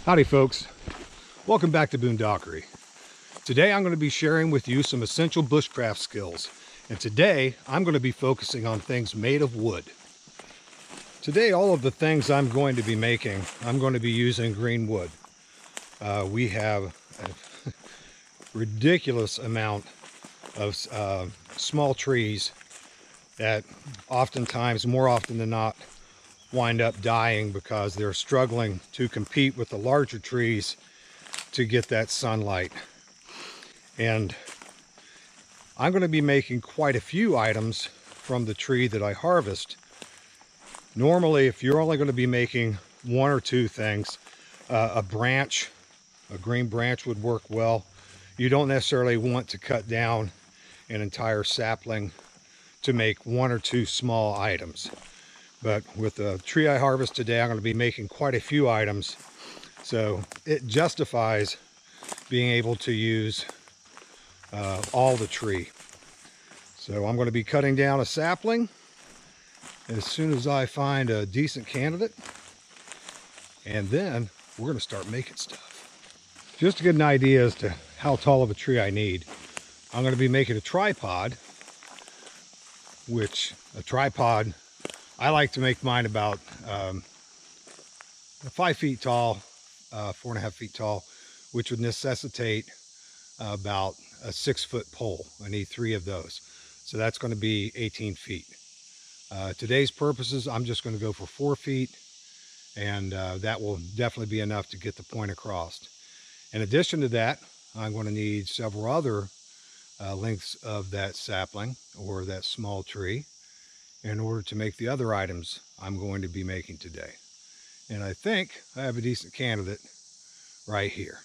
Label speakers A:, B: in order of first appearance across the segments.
A: Howdy folks, welcome back to Boonedockery. Today I'm going to be sharing with you some essential bushcraft skills, and today I'm going to be focusing on things made of wood. Today all of the things I'm going to be making, I'm going to be using green wood. We have a ridiculous amount of small trees that oftentimes, more often than not, wind up dying because they're struggling to compete with the larger trees to get that sunlight. And I'm going to be making quite a few items from the tree that I harvest. Normally, if you're only going to be making one or two things, a branch, a green branch would work well. You don't necessarily want to cut down an entire sapling to make one or two small items. But with the tree I harvest today, I'm going to be making quite a few items. So it justifies being able to use all the tree. So I'm going to be cutting down a sapling as soon as I find a decent candidate. And then we're going to start making stuff. Just to get an idea as to how tall of a tree I need, I'm going to be making a tripod, I like to make mine about 5 feet tall, 4.5 feet tall, which would necessitate about a 6-foot pole. I need 3 of those. So that's going to be 18 feet. Today's purposes, I'm just going to go for 4 feet, and that will definitely be enough to get the point across. In addition to that, I'm going to need several other lengths of that sapling or that small tree in order to make the other items I'm going to be making today. And I think I have a decent candidate right here.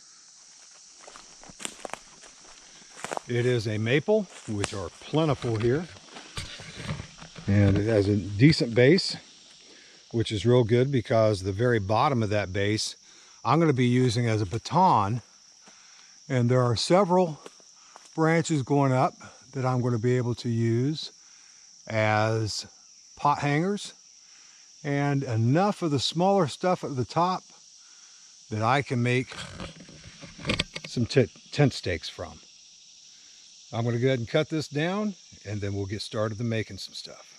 A: It is a maple, which are plentiful here. And it has a decent base, which is real good because the very bottom of that base I'm going to be using as a baton. And there are several branches going up that I'm going to be able to use as pot hangers, and enough of the smaller stuff at the top that I can make some tent stakes from. I'm going to go ahead and cut this down, and then we'll get started to making some stuff.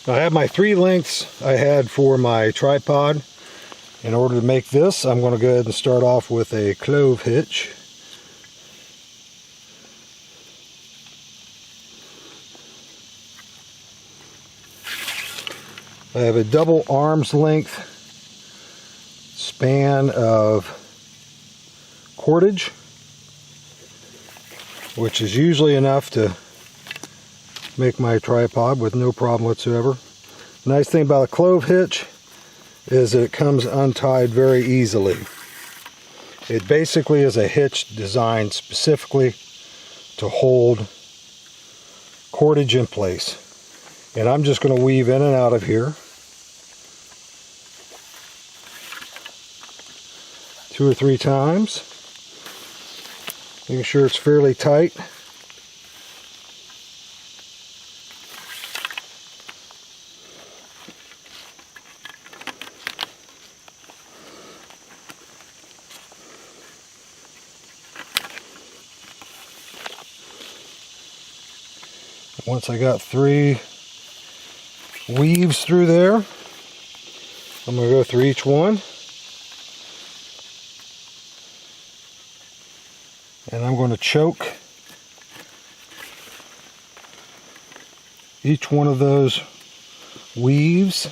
A: I have my 3 lengths I had for my tripod. In order to make this, I'm going to go ahead and start off with a clove hitch. I have a double arm's length span of cordage, which is usually enough to make my tripod with no problem whatsoever. The nice thing about a clove hitch is that it comes untied very easily. It basically is a hitch designed specifically to hold cordage in place. And I'm just going to weave in and out of here 2 or 3 times, making sure it's fairly tight. Once I got 3 weaves through there, I'm going to go through each one. And I'm going to choke each one of those weaves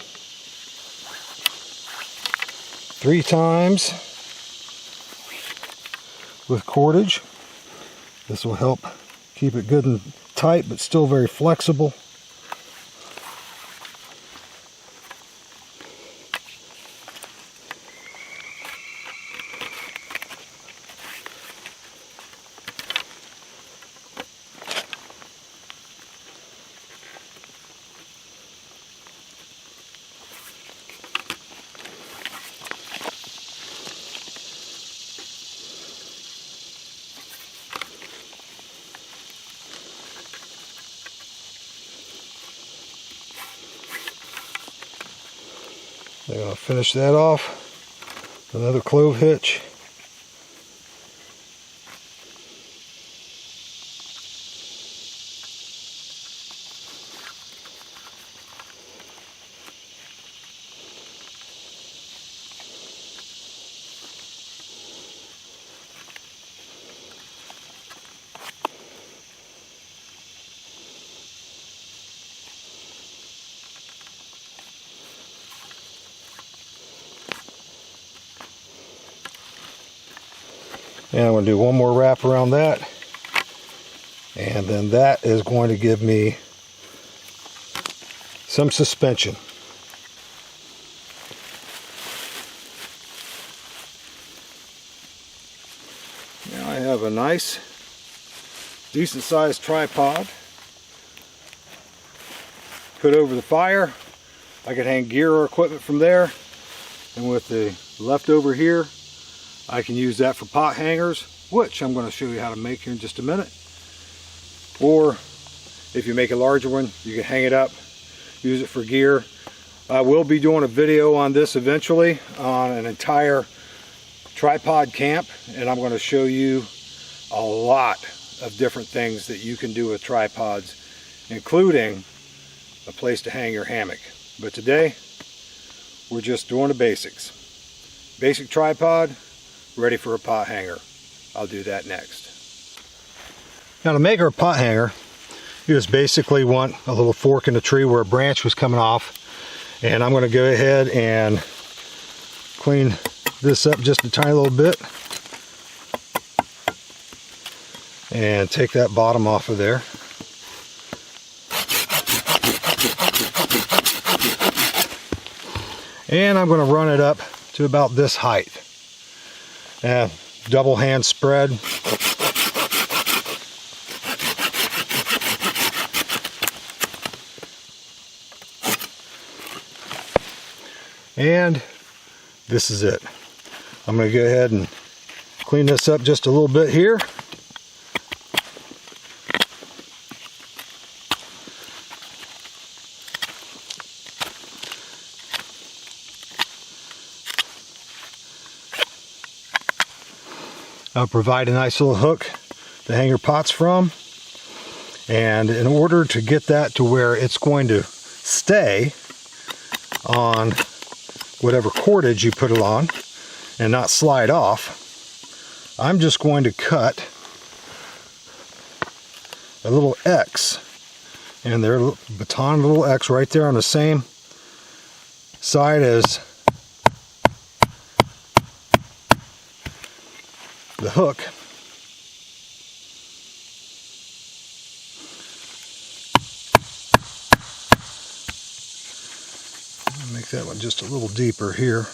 A: 3 times with cordage. This will help keep it good and tight, but still very flexible. I'm going to finish that off with another clove hitch. And I'm going to do one more wrap around that, and then that is going to give me some suspension. Now I have a nice, decent sized tripod put over the fire. I could hang gear or equipment from there, and with the leftover here, I can use that for pot hangers, which I'm going to show you how to make here in just a minute. Or if you make a larger one, you can hang it up, use it for gear. I will be doing a video on this eventually on an entire tripod camp, and I'm going to show you a lot of different things that you can do with tripods, including a place to hang your hammock. But today, we're just doing the basics. Basic tripod, ready for a pot hanger. I'll do that next. Now to make our pot hanger, you just basically want a little fork in the tree where a branch was coming off. And I'm going to go ahead and clean this up just a tiny little bit. And take that bottom off of there. And I'm going to run it up to about this height. Double hand spread. And this is it. I'm going to go ahead and clean this up just a little bit here. I'll provide a nice little hook to hang your pots from, and in order to get that to where it's going to stay on whatever cordage you put it on and not slide off, I'm just going to cut a little X. And there's a baton little X right there on the same side as the hook. I'll make that one just a little deeper here.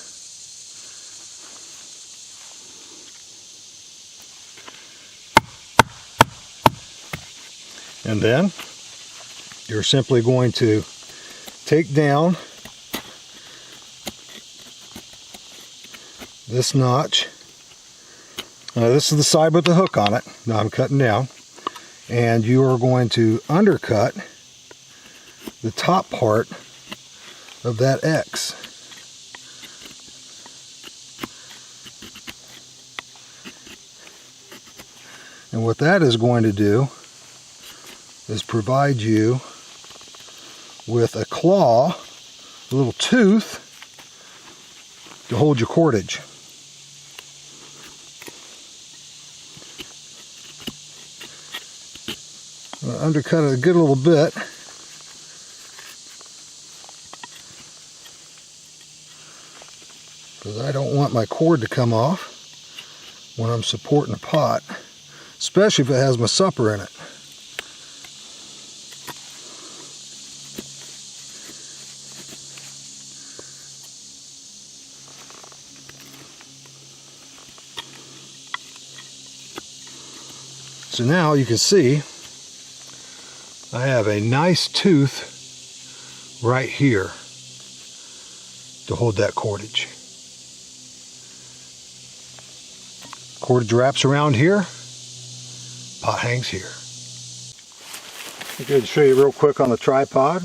A: And then you're simply going to take down this notch. This is the side with the hook on it. Now I'm cutting down. And you are going to undercut the top part of that X. And what that is going to do is provide you with a claw, a little tooth to hold your cordage. I'll undercut it a good little bit. Because I don't want my cord to come off when I'm supporting a pot, especially if it has my supper in it. So now you can see I have a nice tooth right here to hold that cordage. Cordage wraps around here, pot hangs here. I'm going to show you real quick on the tripod.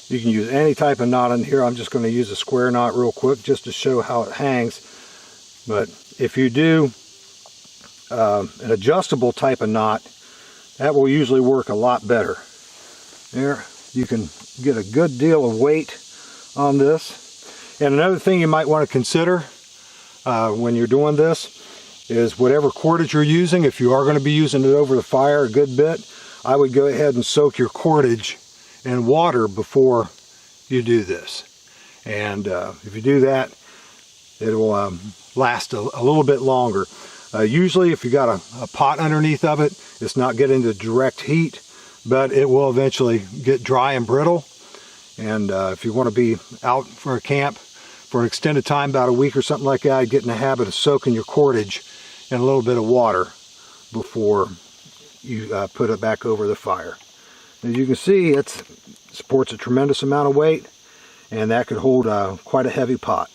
A: You can use any type of knot in here. I'm just going to use a square knot real quick just to show how it hangs. But if you do an adjustable type of knot, that will usually work a lot better. There, you can get a good deal of weight on this. And another thing you might want to consider when you're doing this is whatever cordage you're using, if you are going to be using it over the fire a good bit, I would go ahead and soak your cordage in water before you do this. And if you do that, it will last a little bit longer. Usually if you got a pot underneath of it, it's not getting the direct heat, but it will eventually get dry and brittle. And if you want to be out for a camp for an extended time, about a week or something like that, get in the habit of soaking your cordage in a little bit of water before you put it back over the fire. As you can see, it supports a tremendous amount of weight, and that could hold quite a heavy pot.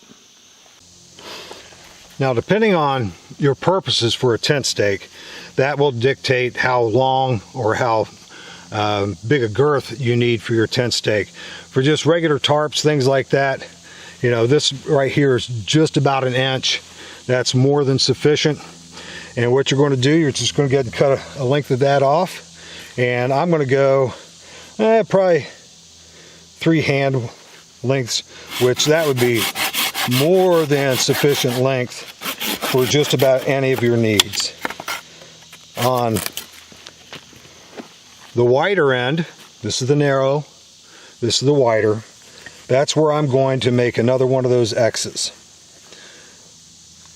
A: Now, depending on your purposes for a tent stake, that will dictate how long or how big a girth you need for your tent stake. For just regular tarps, things like that, you know, this right here is just about an inch. That's more than sufficient. And what you're going to do, you're just going to get and cut a length of that off. And I'm going to go probably 3 hand lengths, which that would be more than sufficient length for just about any of your needs. On the wider end, this is the narrow, this is the wider, that's where I'm going to make another one of those X's.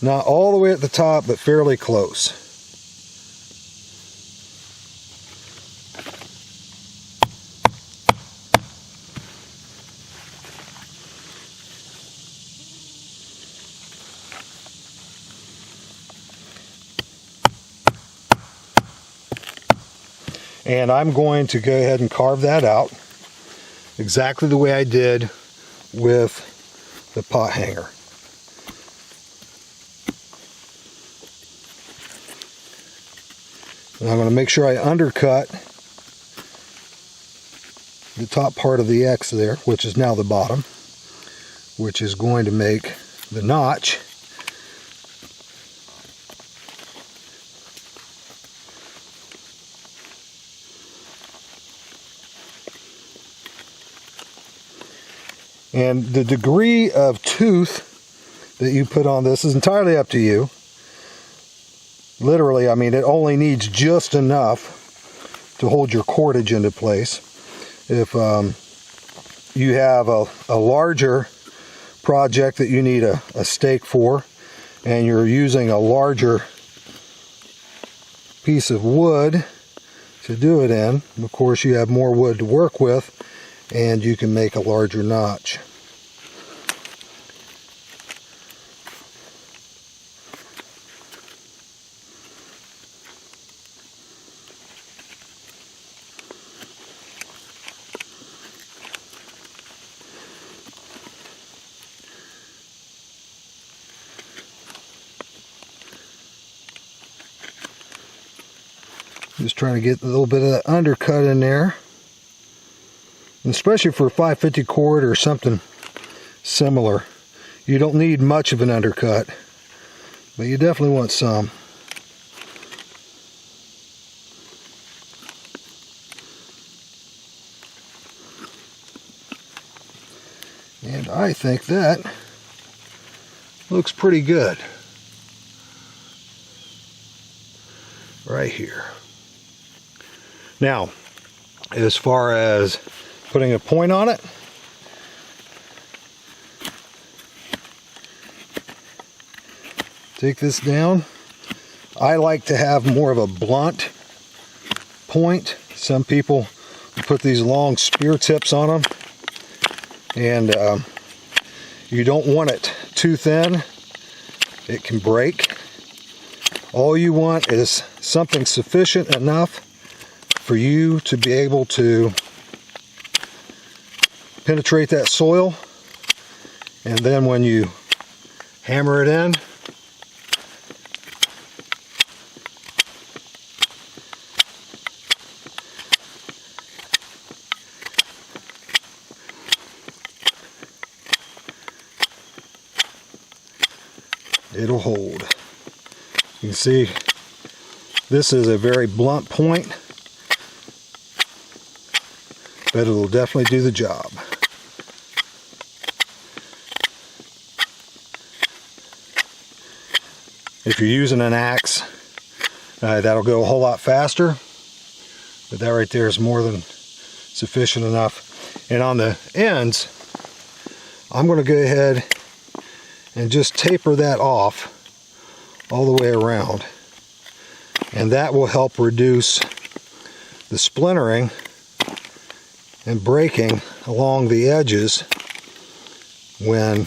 A: Not all the way at the top, but fairly close. And I'm going to go ahead and carve that out exactly the way I did with the pot hanger. And I'm going to make sure I undercut the top part of the X there, which is now the bottom, which is going to make the notch And the degree of tooth that you put on this is entirely up to you. Literally, I mean, it only needs just enough to hold your cordage into place. If you have a larger project that you need a stake for, and you're using a larger piece of wood to do it in, of course you have more wood to work with, and you can make a larger notch. Just trying to get a little bit of that undercut in there. And especially for a 550 cord or something similar, you don't need much of an undercut, but you definitely want some. And I think that looks pretty good right here. Now, as far as putting a point on it, take this down. I like to have more of a blunt point. Some people put these long spear tips on them, and you don't want it too thin. It can break. All you want is something sufficient enough for you to be able to penetrate that soil, and then when you hammer it in, it'll hold. You can see this is a very blunt point, but it'll definitely do the job. If you're using an axe, that'll go a whole lot faster, but that right there is more than sufficient enough. And on the ends, I'm going to go ahead and just taper that off all the way around, and that will help reduce the splintering and breaking along the edges when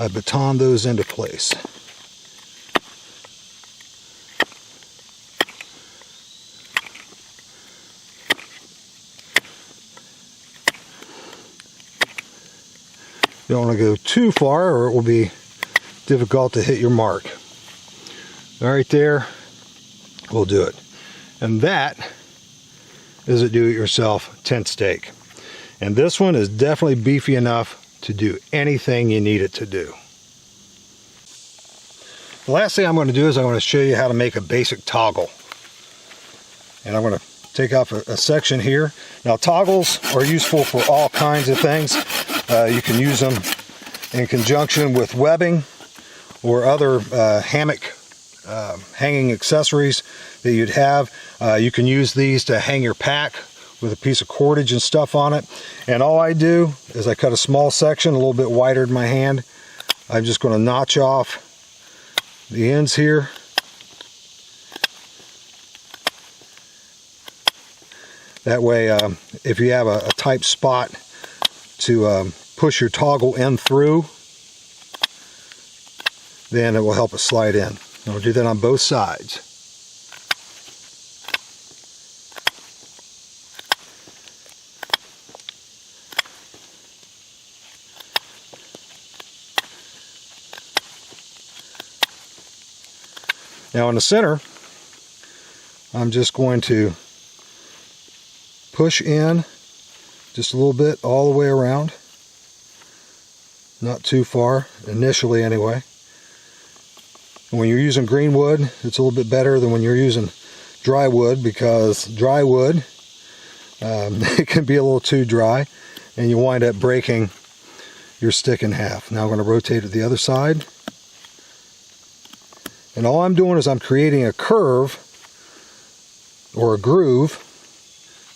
A: I baton those into place. You don't want to go too far or it will be difficult to hit your mark. Right there will do it. And that is a do-it-yourself tent stake. And this one is definitely beefy enough to do anything you need it to do. The last thing I'm going to do is I'm going to show you how to make a basic toggle. And I'm going to take off a section here. Now, toggles are useful for all kinds of things. You can use them in conjunction with webbing or other hammock hanging accessories that you'd have. You can use these to hang your pack with a piece of cordage and stuff on it. And all I do is I cut a small section, a little bit wider than my hand. I'm just going to notch off the ends here. That way, if you have a tight spot to push your toggle in through, then it will help it slide in. And we'll do that on both sides. Now in the center, I'm just going to push in just a little bit all the way around. Not too far, initially anyway. And when you're using green wood, it's a little bit better than when you're using dry wood, because dry wood It can be a little too dry and you wind up breaking your stick in half. Now I'm going to rotate it the other side. And all I'm doing is I'm creating a curve or a groove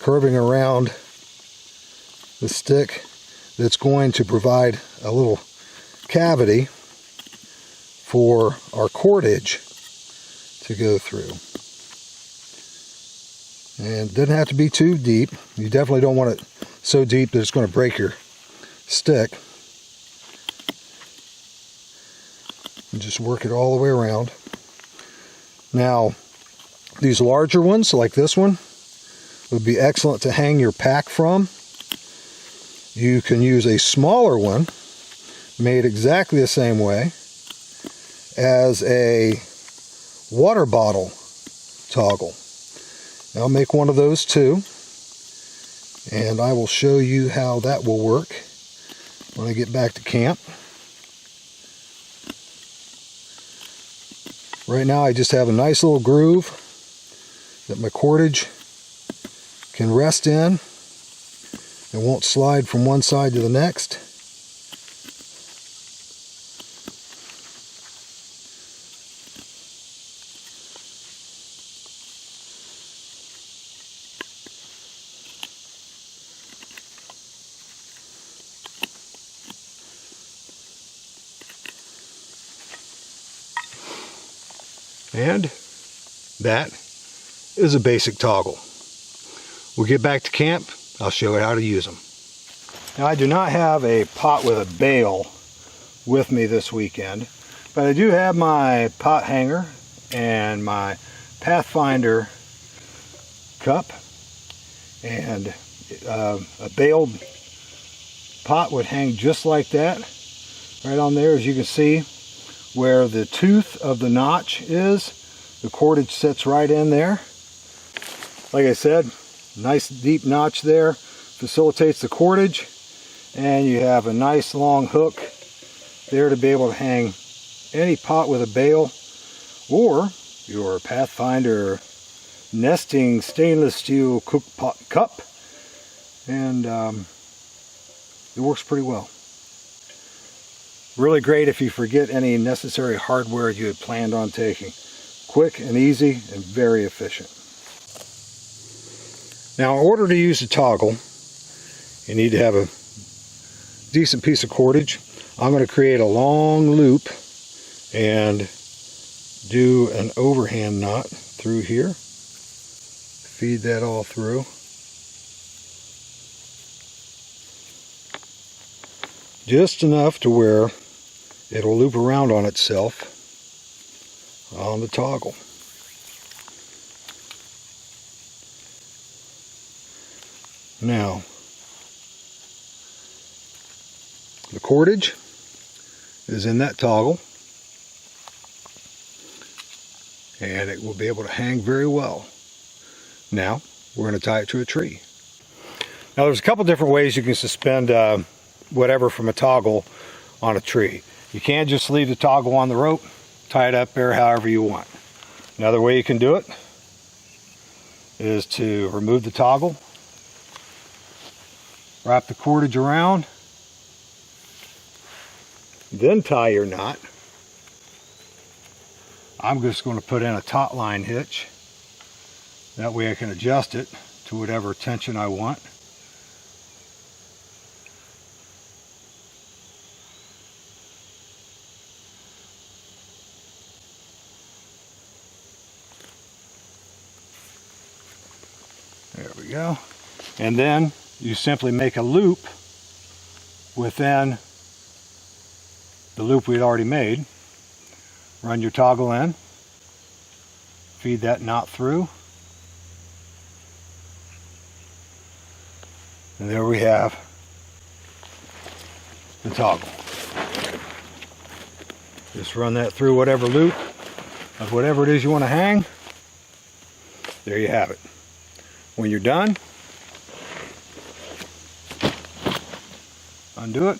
A: curving around the stick that's going to provide a little cavity for our cordage to go through. And it doesn't have to be too deep. You definitely don't want it so deep that it's going to break your stick. And just work it all the way around. Now, these larger ones, like this one, would be excellent to hang your pack from. You can use a smaller one, made exactly the same way, as a water bottle toggle. Now, I'll make one of those too, and I will show you how that will work when I get back to camp. Right now I just have a nice little groove that my cordage can rest in and won't slide from one side to the next. And that is a basic toggle. We'll get back to camp. I'll show you how to use them. Now, I do not have a pot with a bail with me this weekend, but I do have my pot hanger and my Pathfinder cup, and a bailed pot would hang just like that. Right on there, as you can see, where the tooth of the notch is, the cordage sits right in there. Like I said, nice deep notch there, facilitates the cordage, and you have a nice long hook there to be able to hang any pot with a bail or your Pathfinder nesting stainless steel cook pot cup, and it works pretty well. Really great if you forget any necessary hardware you had planned on taking. Quick and easy and very efficient. Now, in order to use the toggle, you need to have a decent piece of cordage. I'm going to create a long loop and do an overhand knot through here. Feed that all through. Just enough to where it'll loop around on itself on the toggle. Now, the cordage is in that toggle, and it will be able to hang very well. Now, we're going to tie it to a tree. Now, there's a couple different ways you can suspend whatever from a toggle on a tree. You can just leave the toggle on the rope, tie it up there however you want. Another way you can do it is to remove the toggle, wrap the cordage around, then tie your knot. I'm just going to put in a taut line hitch. That way I can adjust it to whatever tension I want. There we go. And then you simply make a loop within the loop we'd already made. Run your toggle in, feed that knot through, and there we have the toggle. Just run that through whatever loop of whatever it is you want to hang. There you have it. When you're done, undo it,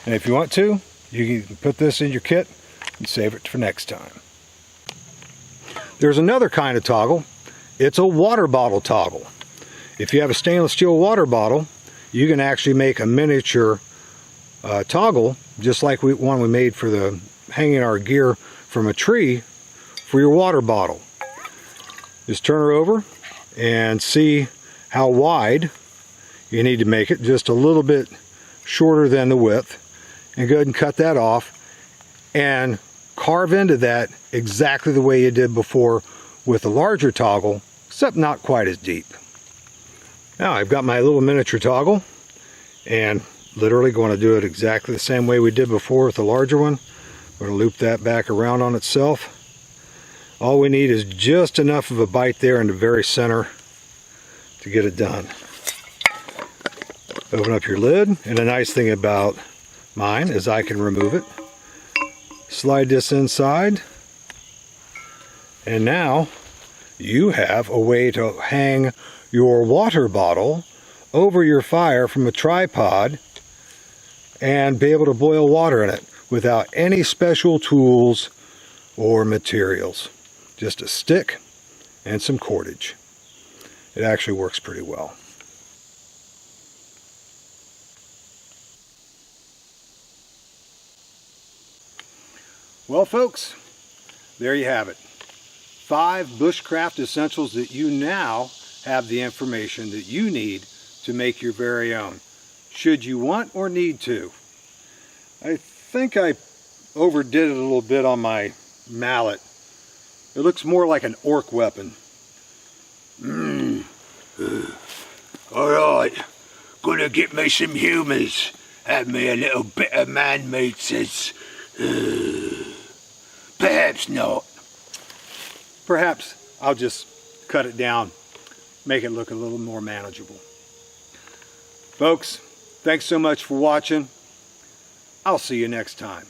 A: and if you want to, you can put this in your kit and save it for next time. There's another kind of toggle. It's a water bottle toggle. If you have a stainless steel water bottle, you can actually make a miniature toggle, just like one we made for the hanging our gear from a tree for your water bottle. Just turn her over and see how wide you need to make it, just a little bit shorter than the width, and go ahead and cut that off and carve into that exactly the way you did before with the larger toggle, except not quite as deep. Now I've got my little miniature toggle and literally going to do it exactly the same way we did before with the larger one. We're going to loop that back around on itself. All we need is just enough of a bite there in the very center to get it done. Open up your lid, and the nice thing about mine is I can remove it. Slide this inside, and now you have a way to hang your water bottle over your fire from a tripod and be able to boil water in it without any special tools or materials. Just a stick and some cordage. It actually works pretty well. Well, folks, there you have it. 5 bushcraft essentials that you now have the information that you need to make your very own, should you want or need to. I think I overdid it a little bit on my mallet. It looks more like an orc weapon.
B: Alright, gonna get me some humans. Have me a little bit of man meat, says. Perhaps not.
A: Perhaps I'll just cut it down, make it look a little more manageable. Folks, thanks so much for watching. I'll see you next time.